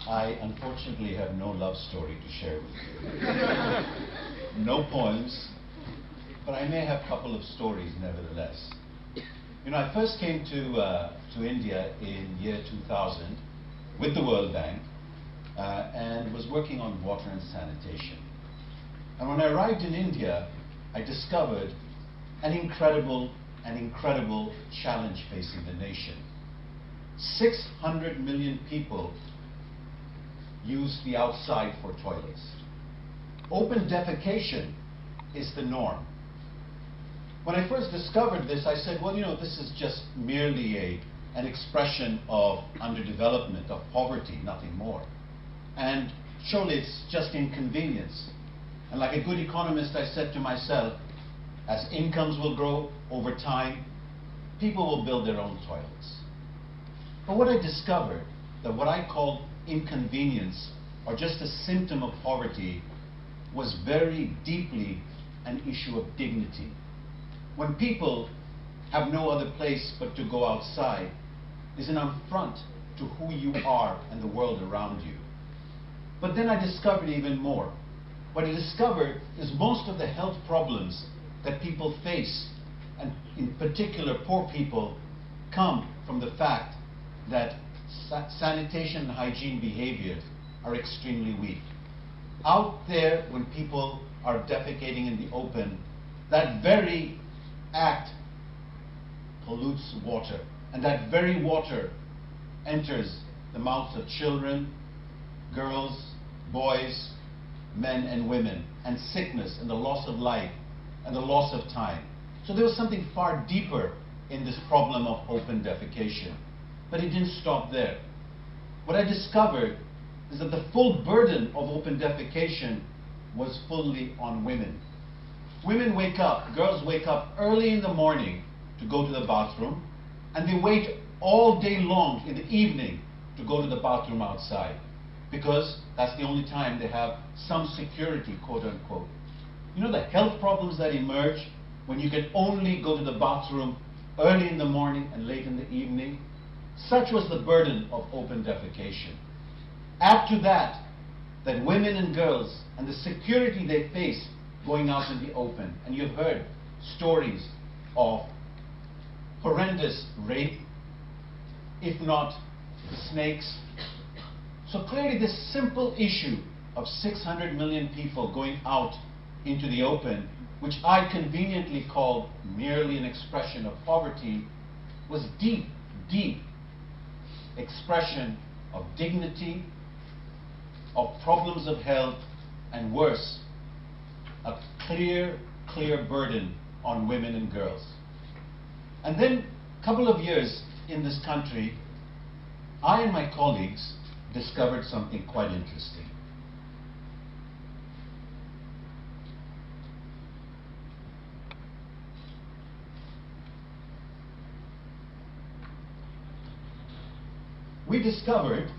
I unfortunately have no love story to share with you. No poems, but I may have a couple of stories nevertheless. You know, I first came to India in year 2000 with the World Bank and was working on water and sanitation. And when I arrived in India, I discovered an incredible challenge facing the nation. 600 million people use the outside for toilets. Open defecation is the norm. When I first discovered this, I said, well, you know, this is just merely an expression of underdevelopment, of poverty, nothing more. And surely it's just inconvenience. And like a good economist, I said to myself, as incomes will grow over time, people will build their own toilets. But what I discovered, that what I called inconvenience, or just a symptom of poverty, was very deeply an issue of dignity. When people have no other place but to go outside, is an affront to who you are and the world around you. But then I discovered even more. What I discovered is most of the health problems that people face, and in particular poor people, come from the fact that sanitation and hygiene behaviors are extremely weak. Out there, when people are defecating in the open, that very act pollutes water, and that very water enters the mouths of children, girls, boys, men and women, and sickness and the loss of life and the loss of time. So there was something far deeper in this problem of open defecation. But it didn't stop there. What I discovered is that the full burden of open defecation was fully on women. Women wake up, girls wake up early in the morning to go to the bathroom, and they wait all day long in the evening to go to the bathroom outside, because that's the only time they have some security, quote unquote. You know the health problems that emerge when you can only go to the bathroom early in the morning and late in the evening? Such was the burden of open defecation. Add to that women and girls and the security they face going out in the open. And you've heard stories of horrendous rape, if not snakes. So clearly this simple issue of 600 million people going out into the open, which I conveniently called merely an expression of poverty, was deep expression of dignity, of problems of health, and worse, a clear burden on women and girls. And then a couple of years in this country, I and my colleagues discovered something quite interesting. We discovered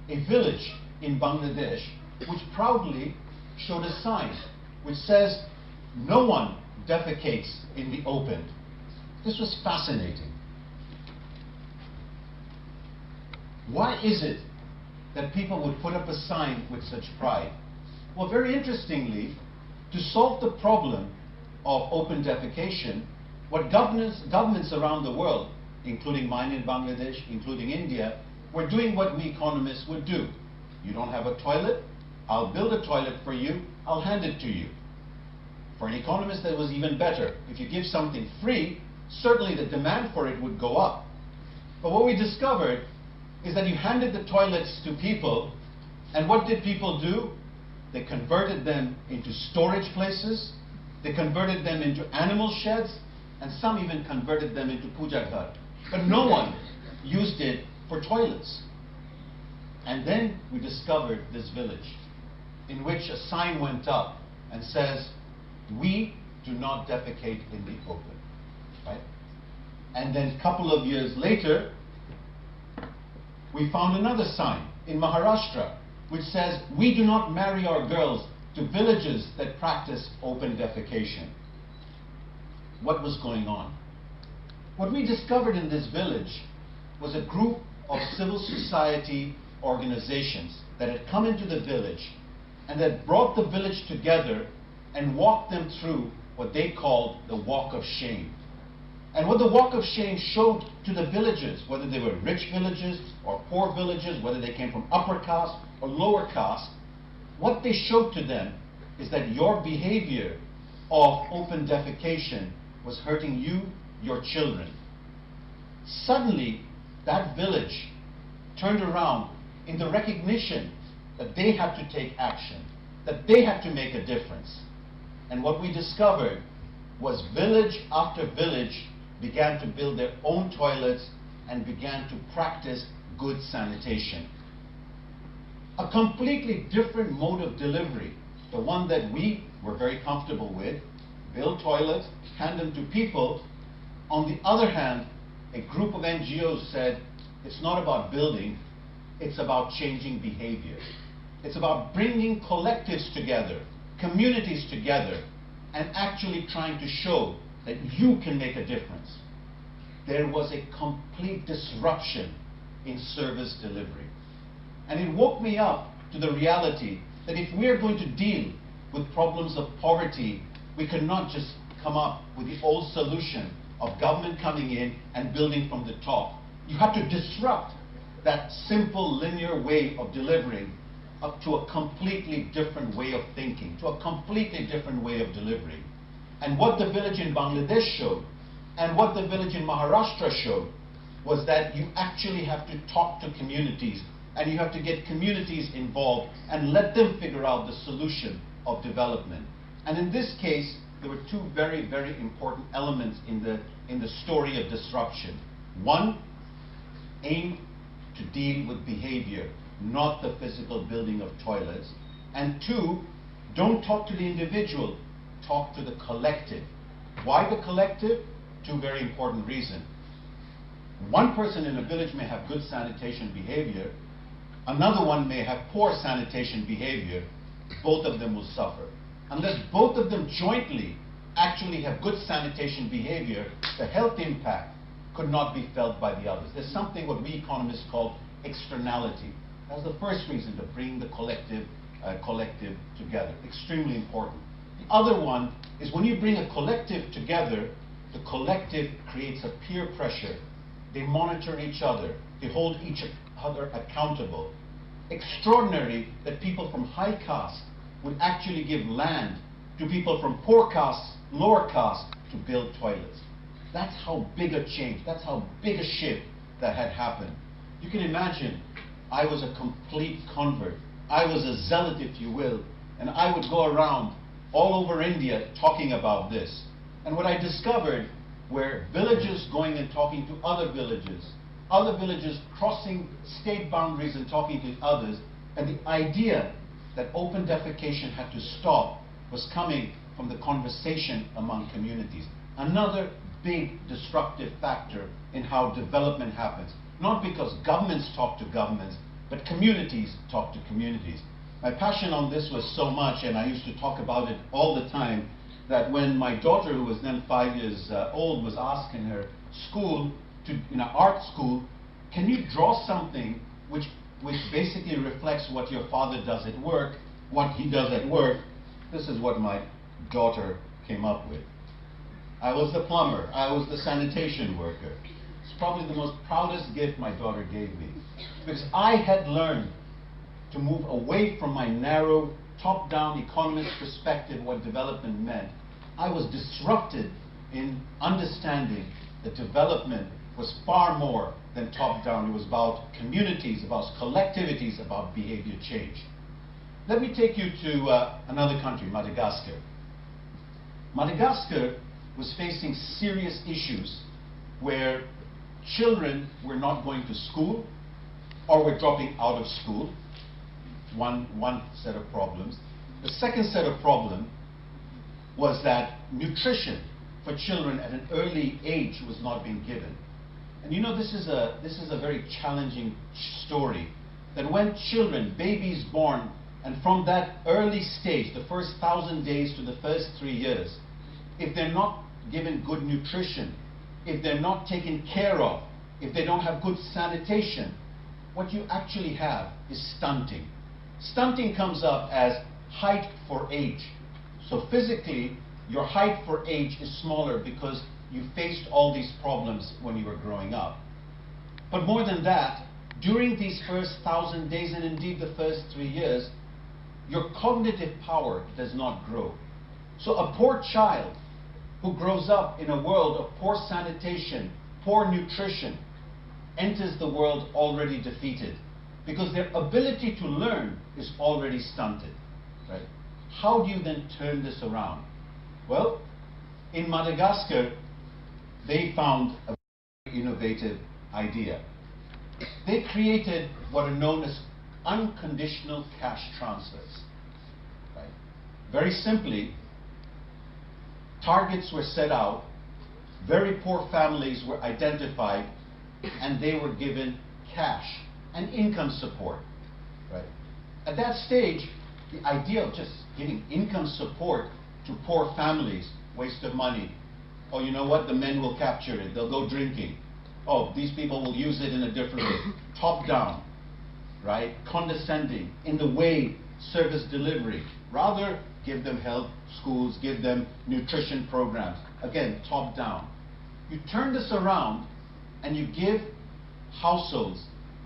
a village in Bangladesh which proudly showed a sign which says, "No one defecates in the open." This was fascinating. Why is it that people would put up a sign with such pride? Well, very interestingly, to solve the problem of open defecation, what governments around the world, including mine in Bangladesh, including India, were doing what we economists would do. You don't have a toilet? I'll build a toilet for you, I'll hand it to you. For an economist, that was even better. If you give something free, certainly the demand for it would go up. But what we discovered is that you handed the toilets to people, and what did people do? They converted them into storage places, they converted them into animal sheds, and some even converted them into puja ghar. But no one used it for toilets. And then we discovered this village in which a sign went up and says, "We do not defecate in the open." Right? And then a couple of years later, we found another sign in Maharashtra which says, "We do not marry our girls to villages that practice open defecation." What was going on? What we discovered in this village was a group of civil society organizations that had come into the village and that brought the village together and walked them through what they called the walk of shame. And what the walk of shame showed to the villagers, whether they were rich villages or poor villages, whether they came from upper caste or lower caste, what they showed to them is that your behavior of open defecation was hurting you, your children. Suddenly, that village turned around in the recognition that they had to take action, that they had to make a difference. And what we discovered was village after village began to build their own toilets and began to practice good sanitation. A completely different mode of delivery, the one that we were very comfortable with, build toilets, hand them to people. On the other hand, a group of NGOs said, it's not about building, it's about changing behavior. It's about bringing collectives together, communities together, and actually trying to show that you can make a difference. There was a complete disruption in service delivery. And it woke me up to the reality that if we are going to deal with problems of poverty, we cannot just come up with the old solution of government coming in and building from the top. You have to disrupt that simple linear way of delivering up to a completely different way of thinking, to a completely different way of delivering. And what the village in Bangladesh showed, and what the village in Maharashtra showed, was that you actually have to talk to communities, and you have to get communities involved and let them figure out the solution of development. And in this case, there were two very, very important elements in the story of disruption. One, aim to deal with behavior, not the physical building of toilets. And two, don't talk to the individual, talk to the collective. Why the collective? Two very important reasons. One person in a village may have good sanitation behavior, another one may have poor sanitation behavior. Both of them will suffer. Unless both of them jointly actually have good sanitation behavior, the health impact could not be felt by the others. There's something what we economists call externality. That's the first reason to bring the collective together. Extremely important. The other one is when you bring a collective together, the collective creates a peer pressure. They monitor each other. They hold each other accountable. Extraordinary that people from high caste would actually give land to people from poor caste, lower caste, to build toilets. That's how big a change, that's how big a shift that had happened. You can imagine, I was a complete convert. I was a zealot, if you will, and I would go around all over India talking about this. And what I discovered were villages going and talking to other villages crossing state boundaries and talking to others, and the idea that open defecation had to stop was coming from the conversation among communities. Another big disruptive factor in how development happens. Not because governments talk to governments, but communities talk to communities. My passion on this was so much, and I used to talk about it all the time, that when my daughter, who was then 5 years old, was asked in her school, in an art school, can you draw something which basically reflects what your father does at work, what he does at work? This is what my daughter came up with. I was the plumber. I was the sanitation worker. It's probably the most proudest gift my daughter gave me, because I had learned to move away from my narrow, top-down economist perspective what development meant. I was disrupted in understanding that development was far more than top-down. It was about communities, about collectivities, about behavior change. Let me take you to another country, Madagascar. Madagascar was facing serious issues where children were not going to school or were dropping out of school. One set of problems. The second set of problem was that nutrition for children at an early age was not being given. And you know, this is a very challenging story, that when children, babies born, and from that early stage, the first 1,000 days to the first 3 years, if they're not given good nutrition, if they're not taken care of, if they don't have good sanitation, what you actually have is stunting. Stunting comes up as height for age. So physically, your height for age is smaller because you faced all these problems when you were growing up. But more than that, during these first 1,000 days, and indeed the first 3 years, your cognitive power does not grow. So a poor child who grows up in a world of poor sanitation, poor nutrition, enters the world already defeated because their ability to learn is already stunted. Right? How do you then turn this around? Well, in Madagascar, they found a very innovative idea. They created what are known as unconditional cash transfers. Right? Very simply, targets were set out, very poor families were identified, and they were given cash and income support. Right? At that stage, the idea of just giving income support to poor families, waste of money. Oh, you know what? The men will capture it. They'll go drinking. Oh, these people will use it in a different way. Top down, right? Condescending in the way service delivery. Rather, give them health, schools, give them nutrition programs. Again, top down. You turn this around and you give households,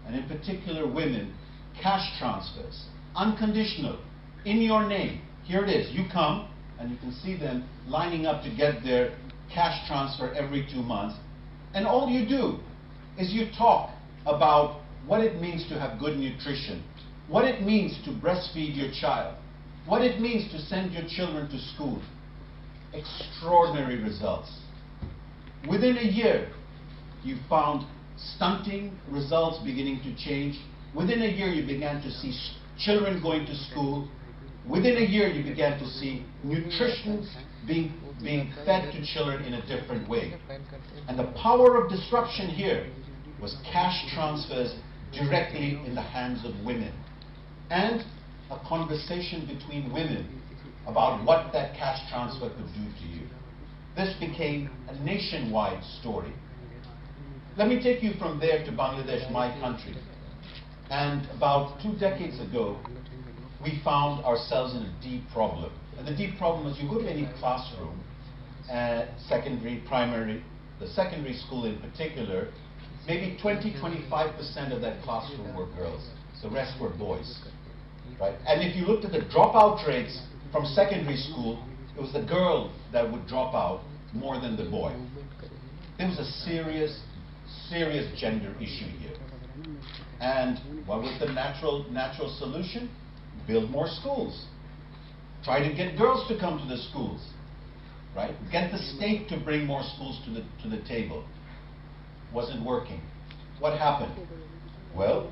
and in particular women, cash transfers, unconditional, in your name. Here it is. You come, and you can see them lining up to get their cash transfer every 2 months. And all you do is you talk about what it means to have good nutrition, what it means to breastfeed your child, what it means to send your children to school. Extraordinary results. Within a year, you found stunting results beginning to change. Within a year, you began to see children going to school. Within a year, you began to see nutrition being fed to children in a different way. And the power of disruption here was cash transfers directly in the hands of women. And a conversation between women about what that cash transfer could do to you. This became a nationwide story. Let me take you from there to Bangladesh, my country. And about 2 decades ago, we found ourselves in a deep problem. And the deep problem is you go to any classroom, secondary, primary, the secondary school in particular, maybe 20-25% of that classroom were girls. The rest were boys. Right? And if you looked at the dropout rates from secondary school, it was the girl that would drop out more than the boy. There was a serious gender issue here. And what was the natural solution? Build more schools. Try to get girls to come to the schools. Right? Get the state to bring more schools to the table. Wasn't working. What happened? Well,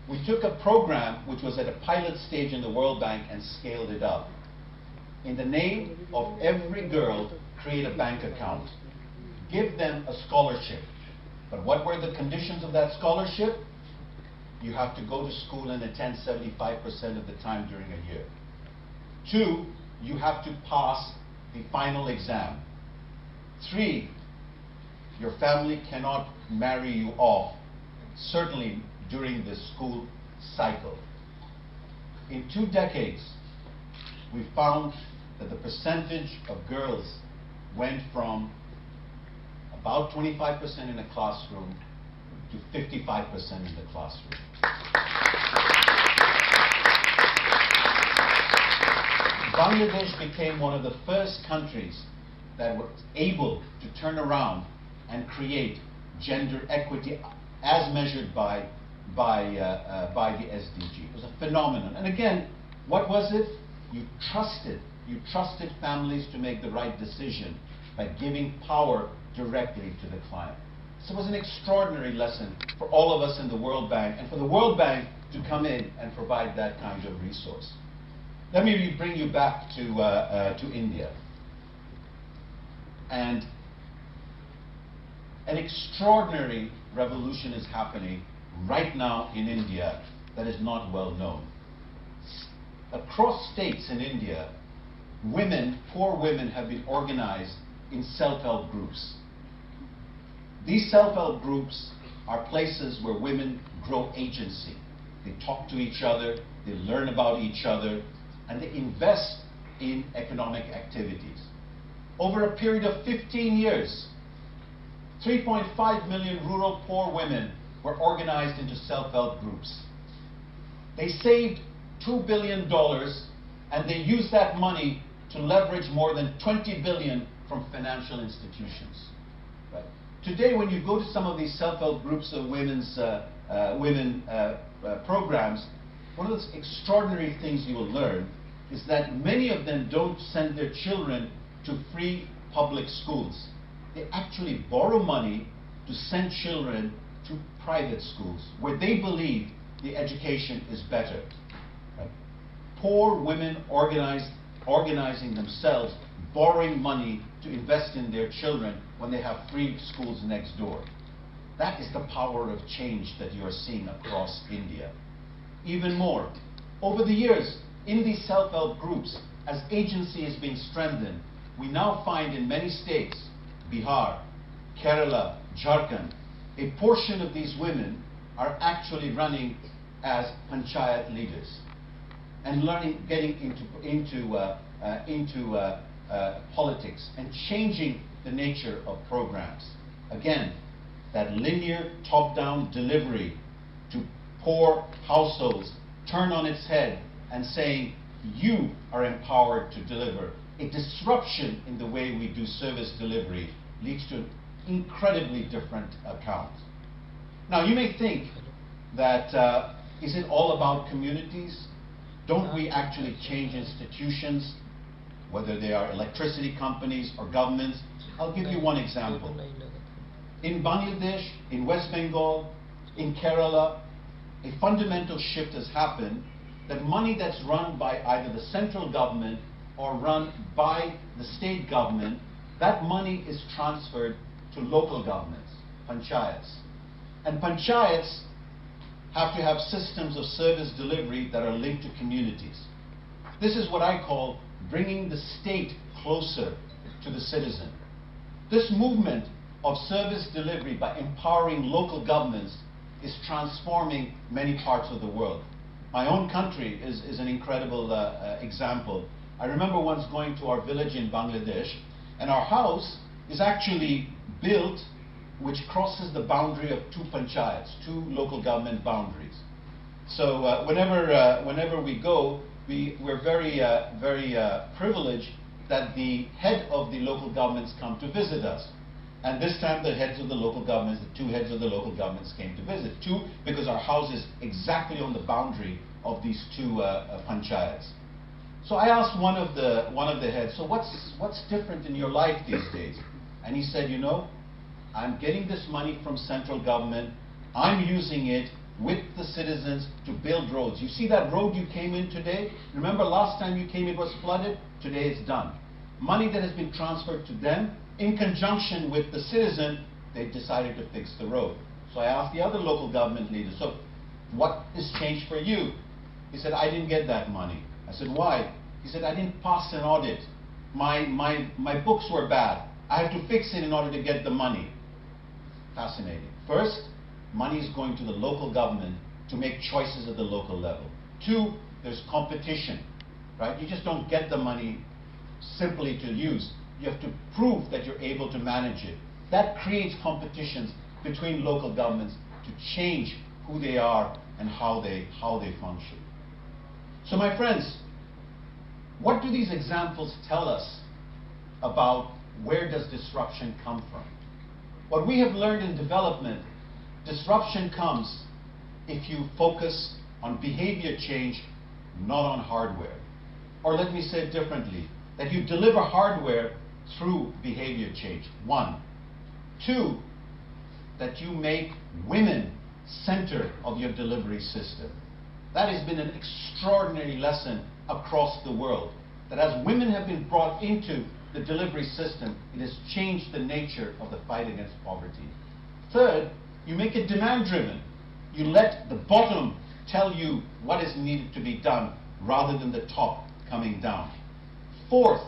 we took a program which was at a pilot stage in the World Bank and scaled it up. In the name of every girl, create a bank account. Give them a scholarship. But what were the conditions of that scholarship? You have to go to school and attend 75% of the time during a year. 2, you have to pass the final exam. 3, your family cannot marry you off, certainly during the school cycle. In 2 decades, we found that the percentage of girls went from about 25% in a classroom to 55% in the classroom. Bangladesh became one of the first countries that was able to turn around and create gender equity as measured by the SDG. It was a phenomenon. And again, what was it? You trusted families to make the right decision by giving power directly to the client. So it was an extraordinary lesson for all of us in the World Bank, and for the World Bank to come in and provide that kind of resource. Let me bring you back to India. And an extraordinary revolution is happening right now in India that is not well known. Across states in India, women, poor women, have been organized in self-help groups. These self-help groups are places where women grow agency. They talk to each other, they learn about each other, and they invest in economic activities. Over a period of 15 years, 3.5 million rural poor women were organized into self-help groups. They saved $2 billion, and they used that money to leverage more than $20 billion from financial institutions. Right? Today, when you go to some of these self-help groups of women's programs, one of the extraordinary things you will learn is that many of them don't send their children to free public schools. They actually borrow money to send children to private schools where they believe the education is better. Right? Poor women organizing themselves, borrowing money to invest in their children when they have free schools next door. That is the power of change that you are seeing across India. Even more, over the years, in these self-help groups, as agency is being strengthened, we now find in many states, Bihar, Kerala, Jharkhand, a portion of these women are actually running as panchayat leaders and getting into politics and changing the nature of programs. Again, that linear top-down delivery to poor households turned on its head and saying, you are empowered to deliver. A disruption in the way we do service delivery leads to an incredibly different account. Now, you may think that, is it all about communities? Don't we actually change institutions, whether they are electricity companies or governments? I'll give you one example. In Bangladesh, in West Bengal, in Kerala, a fundamental shift has happened that money that's run by either the central government or run by the state government, that money is transferred to local governments, panchayats. And panchayats have to have systems of service delivery that are linked to communities. This is what I call bringing the state closer to the citizen. This movement of service delivery by empowering local governments is transforming many parts of the world. My own country is an incredible example. I remember once going to our village in Bangladesh, and our house is actually built which crosses the boundary of two panchayats, two local government boundaries. So whenever we go, we're very privileged that the head of the local governments come to visit us. And this time the heads of the local governments, the two heads of the local governments came to visit. Two, because our house is exactly on the boundary of these two panchayats. So I asked one of the heads, so what's different in your life these days? And he said, you know, I'm getting this money from central government. I'm using it with the citizens to build roads. You see that road you came in today? Remember last time you came it was flooded? Today it's done. Money that has been transferred to them, in conjunction with the citizen, they decided to fix the road. So I asked the other local government leaders, so what has changed for you? He said, I didn't get that money. I said, why? He said, I didn't pass an audit. My books were bad. I have to fix it in order to get the money. Fascinating. First, money is going to the local government to make choices at the local level. Two, there's competition, right? You just don't get the money simply to use. You have to prove that you're able to manage it. That creates competitions between local governments to change who they are and how they function. So my friends, what do these examples tell us about where does disruption come from? What we have learned in development, disruption comes if you focus on behavior change, not on hardware. Or let me say it differently, that you deliver hardware through behavior change, one. Two, that you make women center of your delivery system. That has been an extraordinary lesson across the world, that as women have been brought into the delivery system, it has changed the nature of the fight against poverty. Third, you make it demand-driven. You let the bottom tell you what is needed to be done rather than the top coming down. Fourth,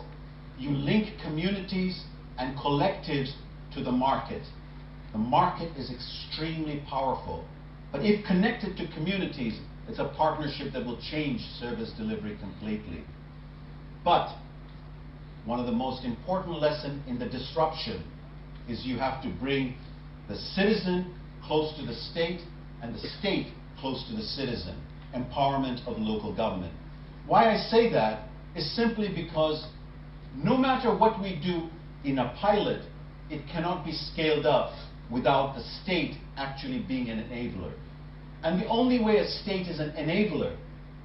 you link communities and collectives to the market. The market is extremely powerful. But if connected to communities, it's a partnership that will change service delivery completely. But one of the most important lessons in the disruption is you have to bring the citizen close to the state and the state close to the citizen. Empowerment of local government. Why I say that is simply because no matter what we do in a pilot, it cannot be scaled up without the state actually being an enabler. And the only way a state is an enabler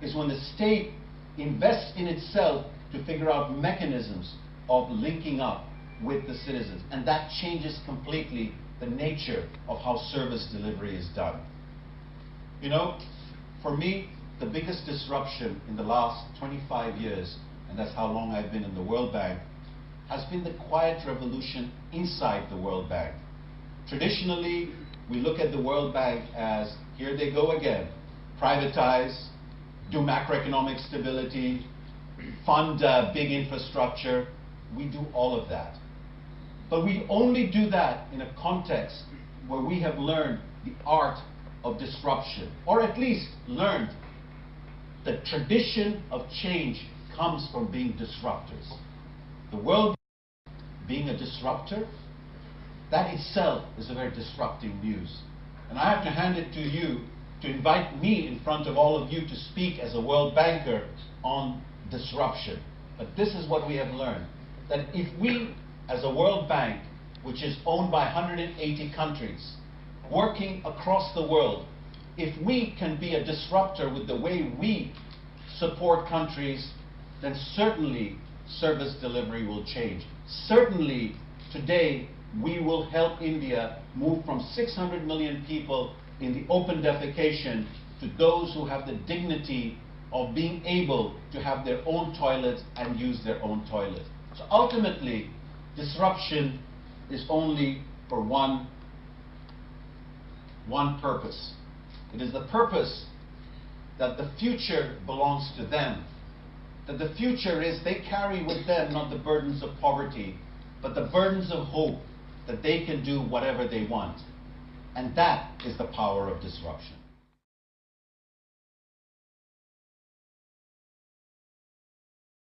is when the state invests in itself to figure out mechanisms of linking up with the citizens. And that changes completely the nature of how service delivery is done. You know, for me, the biggest disruption in the last 25 years, and that's how long I've been in the World Bank, has been the quiet revolution inside the World Bank. Traditionally, we look at the World Bank as, here they go again, privatize, do macroeconomic stability, fund big infrastructure. We do all of that. But we only do that in a context where we have learned the art of disruption, or at least learned the tradition of change comes from being disruptors. The World Bank being a disruptor, that itself is a very disrupting news. And I have to hand it to you to invite me in front of all of you to speak as a World Banker on disruption. But this is what we have learned, that if we, as a World Bank, which is owned by 180 countries, working across the world, if we can be a disruptor with the way we support countries, then certainly service delivery will change. Certainly today we will help India move from 600 million people in the open defecation to those who have the dignity of being able to have their own toilets and use their own toilet. So ultimately, disruption is only for one purpose. It is the purpose that the future belongs to them. That the future is they carry with them not the burdens of poverty, but the burdens of hope that they can do whatever they want. And that is the power of disruption.